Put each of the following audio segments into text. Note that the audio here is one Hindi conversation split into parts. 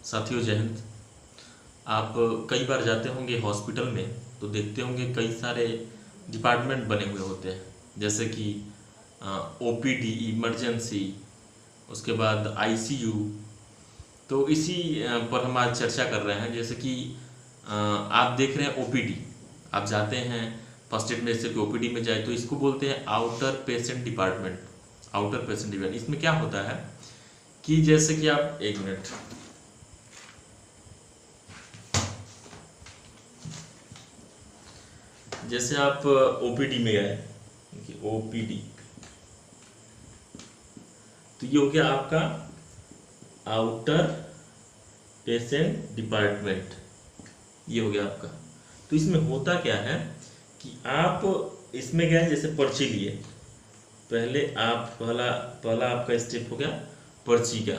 साथियों जय हिंद। आप कई बार जाते होंगे हॉस्पिटल में तो देखते होंगे कई सारे डिपार्टमेंट बने हुए होते हैं, जैसे कि ओपीडी इमरजेंसी, उसके बाद आईसीयू। तो इसी पर हम आज चर्चा कर रहे हैं। जैसे कि आप देख रहे हैं ओपीडी, आप जाते हैं फर्स्ट एड में, जैसे कि ओपीडी में जाए तो इसको बोलते हैं outer patient department. Outer patient department, इसमें क्या होता है कि जैसे कि आप एक मिनट, जैसे आप ओपीडी में गए, ओपीडी, तो ये हो गया आपका आउटर पेशेंट डिपार्टमेंट, ये हो गया आपका। तो इसमें होता क्या है कि आप इसमें गए, जैसे पर्ची लिए, पहले आप पहला आपका स्टेप हो गया पर्ची का,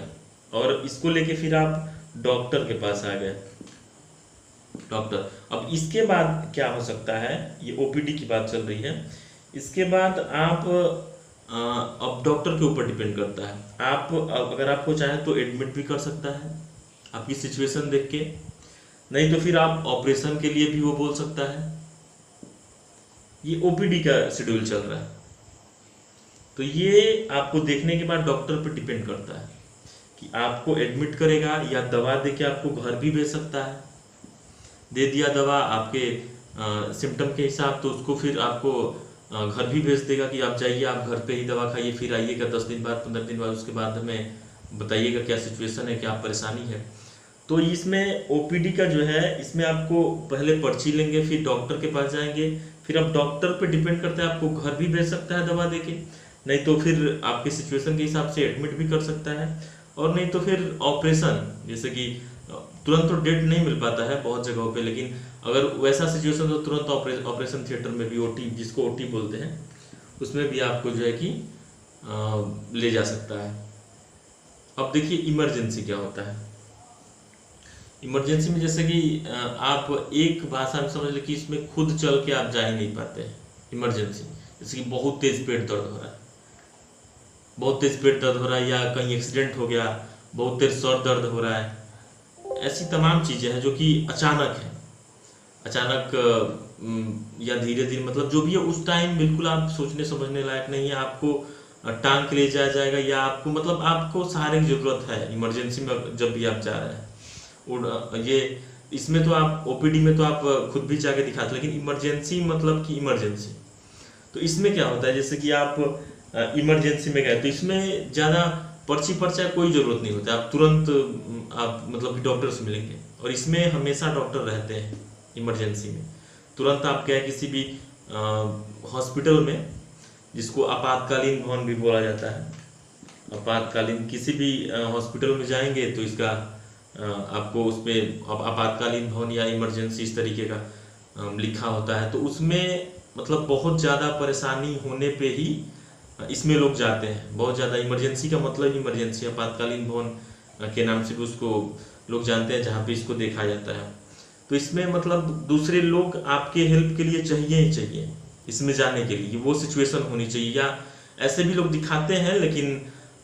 और इसको लेके फिर आप डॉक्टर के पास आ गए। डॉक्टर, अब इसके बाद क्या हो सकता है, ये ओपीडी की बात चल रही है। इसके बाद आप अब डॉक्टर के ऊपर डिपेंड करता है। आप अगर आपको चाहे तो एडमिट भी कर सकता है आपकी सिचुएशन देख के, नहीं तो फिर आप ऑपरेशन के लिए भी वो बोल सकता है। ये ओपीडी का शेड्यूल चल रहा है। तो ये आपको देखने के बाद डॉक्टर पर डिपेंड करता है कि आपको एडमिट करेगा या दवा दे के आपको घर भी भेज सकता है। दे दिया दवा आपके सिम्टम के हिसाब, तो उसको फिर आपको घर भी भेज देगा कि आप जाइए, आप घर पे ही दवा खाइए, फिर आइएगा 10 दिन बाद, 15 दिन बाद, उसके बाद हमें बताइएगा क्या सिचुएशन है, क्या परेशानी है। तो इसमें ओपीडी का जो है, इसमें आपको पहले पर्ची लेंगे, फिर डॉक्टर के पास जाएंगे, फिर अब डॉक्टर पे डिपेंड करता है, आपको घर भी भेज सकता है दवा देके, नहीं तो फिर आपके सिचुएशन के हिसाब से एडमिट भी कर सकता है, और नहीं तो फिर ऑपरेशन, जैसे कि तुरंत तो डेट नहीं मिल पाता है बहुत जगहों पे, लेकिन अगर वैसा सिचुएशन तो तुरंत ऑपरेशन थिएटर में भी, ओटी जिसको ओटी बोलते हैं, उसमें भी आपको जो है कि ले जा सकता है। अब देखिए इमरजेंसी क्या होता है। इमरजेंसी में जैसे कि आप एक भाषा में समझ लें कि इसमें खुद चल के आप जा ही नहीं पाते हैं। इमरजेंसी जैसे कि बहुत तेज पेट दर्द हो रहा है, बहुत तेज पेट दर्द हो रहा है, या कहीं एक्सीडेंट हो गया, बहुत तेज सर दर्द हो रहा है, ऐसी तमाम चीजें हैं जो कि अचानक है, अचानक या धीरे धीरे, मतलब जो भी है उस टाइम बिल्कुल आप सोचने समझने लायक नहीं है, आपको टांग के ले जाया जाएगा, या आपको मतलब आपको सहारे की जरूरत है इमरजेंसी में जब भी आप जा रहे हैं। और ये इसमें तो आप ओपीडी में तो आप खुद भी जाके दिखाते, लेकिन इमरजेंसी मतलब कि इमरजेंसी, तो इसमें क्या होता है, जैसे कि आप इमरजेंसी में गए तो इसमें ज़्यादा पर्ची पर्चा कोई ज़रूरत नहीं होता, आप तुरंत आप मतलब कि डॉक्टर से मिलेंगे, और इसमें हमेशा डॉक्टर रहते हैं इमरजेंसी में। तुरंत आप गए किसी भी हॉस्पिटल में, जिसको आपातकालीन भवन भी बोला जाता है, आपातकालीन किसी भी हॉस्पिटल में जाएंगे तो इसका आपको उसमें आपातकालीन भवन या इमरजेंसी इस तरीके का लिखा होता है। तो उसमें मतलब बहुत ज़्यादा परेशानी होने पे ही इसमें लोग जाते हैं। बहुत ज़्यादा इमरजेंसी का मतलब इमरजेंसी, आपातकालीन भवन के नाम से भी उसको लोग जानते हैं, जहाँ पे इसको देखा जाता है। तो इसमें मतलब दूसरे लोग आपके हेल्प के लिए चाहिए ही चाहिए, इसमें जाने के लिए वो सिचुएशन होनी चाहिए। या ऐसे भी लोग दिखाते हैं, लेकिन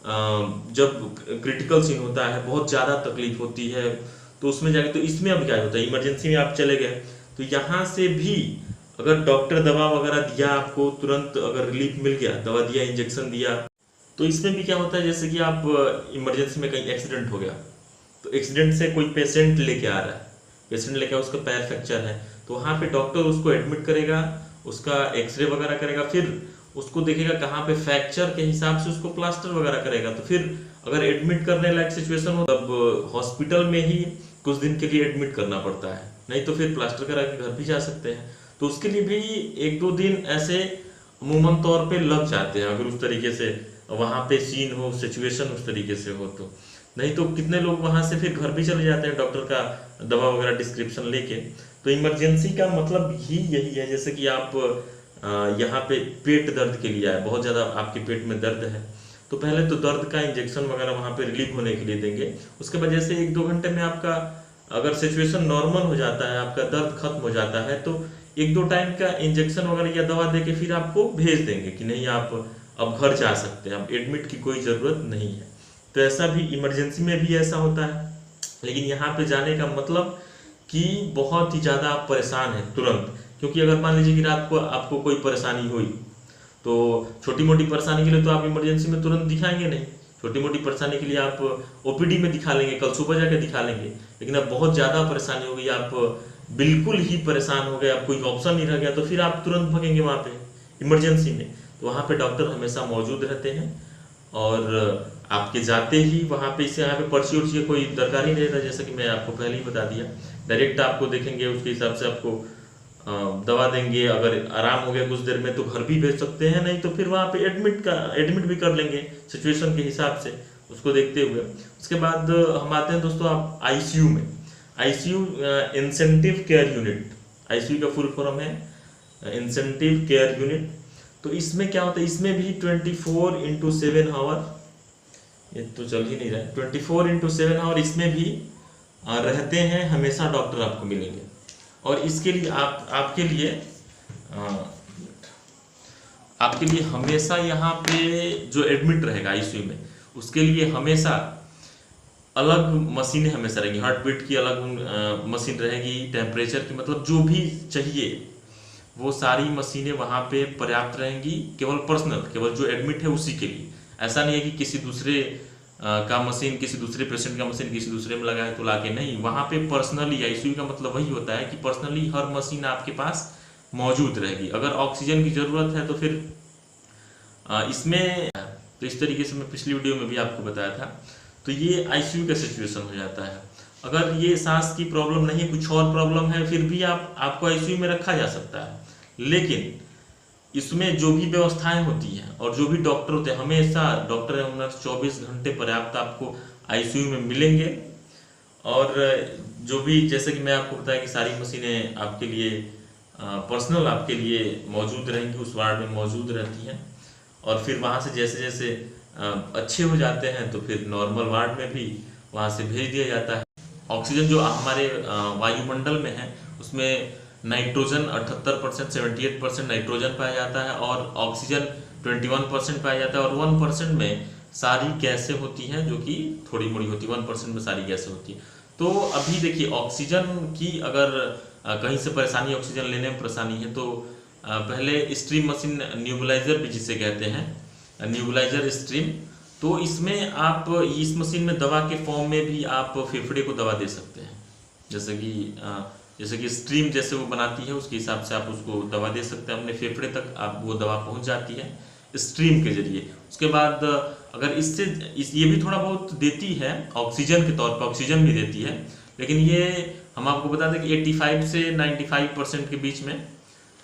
जब क्रिटिकल सीन होता है, बहुत ज़्यादा तकलीफ होती है, तो उसमें जाके, तो इसमें अब क्या होता है, इमरजेंसी में आप चले गए तो यहाँ से भी अगर डॉक्टर दवा वगैरह दिया, आपको तुरंत अगर रिलीफ मिल गया, दवा दिया, इंजेक्शन दिया, तो इसमें भी क्या होता है, जैसे कि आप इमरजेंसी में कहीं एक्सीडेंट हो गया, तो एक्सीडेंट से कोई पेशेंट लेके आ रहा है, पेशेंट लेके उसका पैर फ्रैक्चर है, तो वहाँ पे डॉक्टर उसको एडमिट करेगा, उसका एक्सरे वगैरह करेगा, फिर उसको देखेगा कहाँ पे फ्रैक्चर के हिसाब से उसको प्लास्टर वगैरह करेगा। तो फिर अगर एडमिट करने लायक सिचुएशन हो, तब हॉस्पिटल में ही कुछ दिन के लिए एडमिट करना पड़ता है, नहीं तो फिर प्लास्टर करा के घर भी जा सकते हैं। तो उसके लिए भी 1-2 दिन ऐसे अमूमन तौर पे लग जाते हैं, अगर उस तरीके से वहाँ पे सीन हो, सिचुएशन उस तरीके से हो तो। नहीं तो कितने लोग वहाँ से फिर घर भी चले जाते हैं डॉक्टर का दवा वगैरह डिस्क्रिप्शन लेके। तो इमरजेंसी का मतलब ही यही है, जैसे कि आप यहाँ पे पेट दर्द के लिए आए, बहुत ज़्यादा आपके पेट में दर्द है, तो पहले तो दर्द का इंजेक्शन वगैरह वहाँ पे रिलीफ होने के लिए देंगे। उसके बाद जैसे 1-2 घंटे में आपका अगर सिचुएशन नॉर्मल हो जाता है, आपका दर्द खत्म हो जाता है, तो 1-2 टाइम का इंजेक्शन वगैरह या दवा देके फिर आपको भेज देंगे कि नहीं, आप अब घर जा सकते हैं, अब एडमिट की कोई ज़रूरत नहीं है। तो ऐसा भी इमरजेंसी में भी ऐसा होता है। लेकिन यहाँ पे जाने का मतलब कि बहुत ही ज़्यादा आप परेशान हैं तुरंत, क्योंकि अगर मान लीजिए कि रात को आपको कोई परेशानी हुई तो छोटी मोटी परेशानी के लिए तो आप इमरजेंसी में तुरंत दिखाएंगे नहीं, छोटी मोटी परेशानी के लिए आप ओपीडी में दिखा लेंगे, कल सुबह जाके दिखा लेंगे। लेकिन अब बहुत ज़्यादा परेशानी हो गई, आप बिल्कुल ही परेशान हो गए, आप कोई ऑप्शन नहीं रह गया, तो फिर आप तुरंत भागेंगे वहाँ पे इमरजेंसी में। तो वहाँ पे डॉक्टर हमेशा मौजूद रहते हैं और आपके जाते ही वहाँ पे इससे यहाँ पे पर्ची उर्ची कोई दरकार ही नहीं रहता, जैसा कि मैं आपको पहले ही बता दिया। डायरेक्ट आपको देखेंगे, उसके हिसाब से आपको दवा देंगे। अगर आराम हो गया कुछ देर में तो घर भी भेज सकते हैं, नहीं तो फिर वहाँ पे एडमिट भी कर लेंगे सिचुएशन के हिसाब से, उसको देखते हुए। उसके बाद हम आते हैं दोस्तों आप आईसीयू में। ICU incentive care unit, ICU का फुल फॉर्म है इंसेंटिव केयर यूनिट। तो इसमें क्या होता है, इसमें भी 24/7 आवर, ये तो चल ही नहीं रहा है, 24/7 आवर इसमें भी रहते हैं, हमेशा डॉक्टर आपको मिलेंगे। और इसके लिए आपके लिए हमेशा यहाँ पे जो एडमिट रहेगा आईसीयू में, उसके लिए हमेशा अलग मशीनें हमेशा रहेंगी, हार्ट बीट की अलग मशीन रहेगी, टेम्परेचर की, मतलब जो भी चाहिए वो सारी मशीनें वहाँ पे पर्याप्त रहेंगी, केवल पर्सनल, केवल जो एडमिट है उसी के लिए। ऐसा नहीं है कि किसी दूसरे का मशीन, किसी दूसरे पेशेंट का मशीन किसी दूसरे में लगा है तो लाके नहीं, वहाँ पे पर्सनली, आईसीयू का मतलब वही होता है कि पर्सनली हर मशीन आपके पास मौजूद रहेगी। अगर ऑक्सीजन की ज़रूरत है तो फिर इसमें, तो इस तरीके से मैं पिछली वीडियो में भी आपको बताया था। तो ये आईसीयू का सिचुएशन हो जाता है। अगर ये सांस की प्रॉब्लम नहीं, कुछ और प्रॉब्लम है, फिर भी आपको आईसीयू में रखा जा सकता है। लेकिन इसमें जो भी व्यवस्थाएं होती हैं और जो भी डॉक्टर होते हैं, हमेशा डॉक्टर एवं नर्स 24 घंटे पर्याप्त आपको आईसीयू में मिलेंगे। और जो भी, जैसे कि मैं आपको बताया कि सारी मशीनें आपके लिए पर्सनल आपके लिए मौजूद रहेंगी, उस वार्ड में मौजूद रहती हैं। और फिर वहाँ से जैसे जैसे अच्छे हो जाते हैं तो फिर नॉर्मल वार्ड में भी वहाँ से भेज दिया जाता है। ऑक्सीजन जो हमारे वायुमंडल में है उसमें नाइट्रोजन 78%, 78% नाइट्रोजन पाया जाता है, और ऑक्सीजन 21% पाया जाता है, और 1% में सारी गैसें होती हैं जो कि थोड़ी मोड़ी होती है, 1% में सारी गैसें होती हैं। तो अभी देखिए ऑक्सीजन की अगर कहीं से परेशानी, ऑक्सीजन लेने में परेशानी है, तो पहले स्ट्रीम मशीन, न्यूबलाइजर भी जिसे कहते हैं, न्यूबलाइजर स्ट्रीम, तो इसमें आप इस मशीन में दवा के फॉर्म में भी आप फेफड़े को दवा दे सकते हैं। जैसे कि स्ट्रीम जैसे वो बनाती है उसके हिसाब से आप उसको दवा दे सकते हैं, अपने फेफड़े तक आप वो दवा पहुंच जाती है स्ट्रीम के जरिए। उसके बाद अगर ये भी थोड़ा बहुत देती है ऑक्सीजन के तौर पर, ऑक्सीजन भी देती है, लेकिन ये हम आपको बता दें कि 85 से 95% के बीच में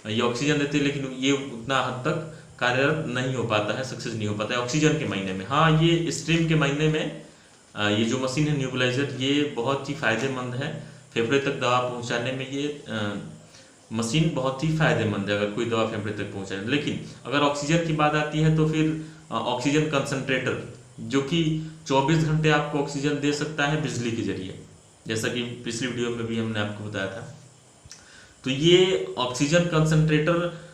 ये ऑक्सीजन देती है, लेकिन ये उतना हद तक कार्यरत नहीं हो पाता है, सक्सेस नहीं हो पाता है ऑक्सीजन के मायने में। हाँ, ये स्ट्रीम के मायने में ये जो मशीन है न्यूबलाइजर, ये बहुत ही फायदेमंद है, फेफड़े तक दवा पहुंचाने में ये मशीन बहुत ही फायदेमंद है अगर कोई दवा फेफड़े तक पहुंचाए। लेकिन अगर ऑक्सीजन की बात आती है तो फिर ऑक्सीजन कंसंट्रेटर, जो कि 24 घंटे आपको ऑक्सीजन दे सकता है बिजली के जरिए, जैसा कि पिछली वीडियो में भी हमने आपको बताया था। तो ये ऑक्सीजन कंसंट्रेटर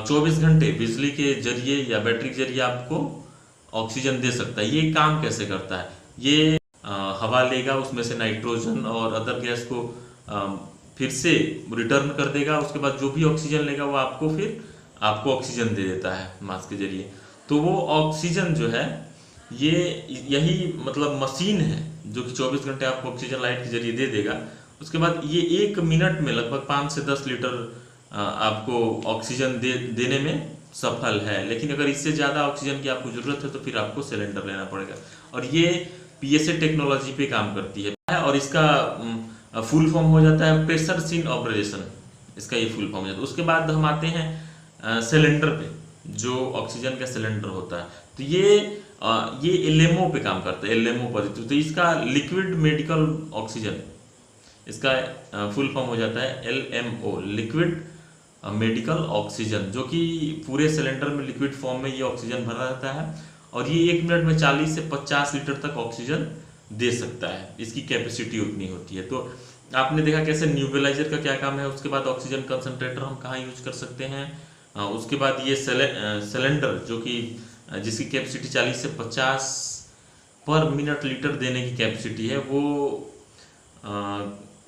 24 घंटे बिजली के जरिए या बैटरी के जरिए आपको ऑक्सीजन दे सकता है। ये काम कैसे करता है, ये हवा लेगा, उसमें से नाइट्रोजन और अदर गैस को फिर से रिटर्न कर देगा, उसके बाद जो भी ऑक्सीजन लेगा वो आपको ऑक्सीजन दे देता है मास्क के जरिए। तो वो ऑक्सीजन जो है, यही मतलब मशीन है जो कि 24 घंटे आपको ऑक्सीजन लाइट के जरिए दे देगा। उसके बाद ये 1 मिनट में लगभग 5 से 10 लीटर आपको ऑक्सीजन देने में सफल है। लेकिन अगर इससे ज़्यादा ऑक्सीजन की आपको ज़रूरत है तो फिर आपको सिलेंडर लेना पड़ेगा। और ये पीएसए टेक्नोलॉजी पे काम करती है, और इसका फुल फॉर्म हो जाता है प्रेशर सीन ऑपरेशन, इसका ये फुल फॉर्म हो जाता है। उसके बाद हम आते हैं सिलेंडर पे, जो ऑक्सीजन का सिलेंडर होता है। तो ये एलएमओ पे काम करता है, एलएमओ पॉजिटिव। तो इसका लिक्विड मेडिकल ऑक्सीजन, इसका फुल फॉर्म हो जाता है एलएमओ, लिक्विड मेडिकल ऑक्सीजन, जो कि पूरे सिलेंडर में लिक्विड फॉर्म में ये ऑक्सीजन भरा रहता है, और ये 1 मिनट में 40 से 50 लीटर तक ऑक्सीजन दे सकता है, इसकी कैपेसिटी उतनी होती है। तो आपने देखा कैसे न्यूबलाइजर का क्या काम है। उसके बाद ऑक्सीजन कंसंट्रेटर हम कहाँ यूज कर सकते हैं, उसके बाद ये सिलेंडर जो कि जिसकी कैपेसिटी 40 से 50 पर मिनट लीटर देने की कैपेसिटी है, वो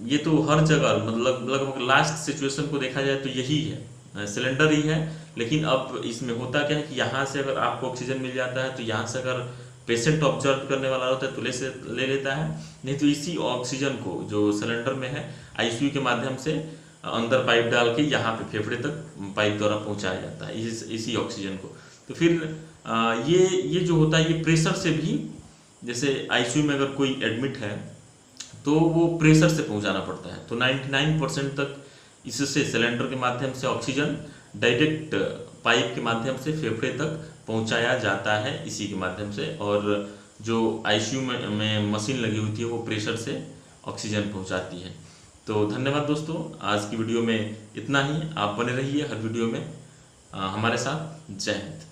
ये तो हर जगह मतलब लगभग लास्ट सिचुएशन को देखा जाए तो यही है, सिलेंडर ही है। लेकिन अब इसमें होता क्या है कि यहाँ से अगर आपको ऑक्सीजन मिल जाता है तो यहाँ से अगर पेशेंट ऑब्जर्व करने वाला होता है तो ले लेता है, नहीं तो इसी ऑक्सीजन को जो सिलेंडर में है आईसीयू के माध्यम से अंदर पाइप डाल के यहाँ पे फेफड़े तक पाइप द्वारा पहुँचाया जाता है इसी ऑक्सीजन को। तो फिर ये जो होता है ये प्रेशर से भी, जैसे आईसीयू में अगर कोई एडमिट है तो वो प्रेशर से पहुंचाना पड़ता है। तो 99% तक इससे सिलेंडर के माध्यम से ऑक्सीजन डायरेक्ट पाइप के माध्यम से फेफड़े तक पहुंचाया जाता है इसी के माध्यम से, और जो आईसीयू में मशीन लगी हुई थी वो प्रेशर से ऑक्सीजन पहुंचाती है। तो धन्यवाद दोस्तों, आज की वीडियो में इतना ही। आप बने रहिए हर वीडियो में हमारे साथ। जय हिंद।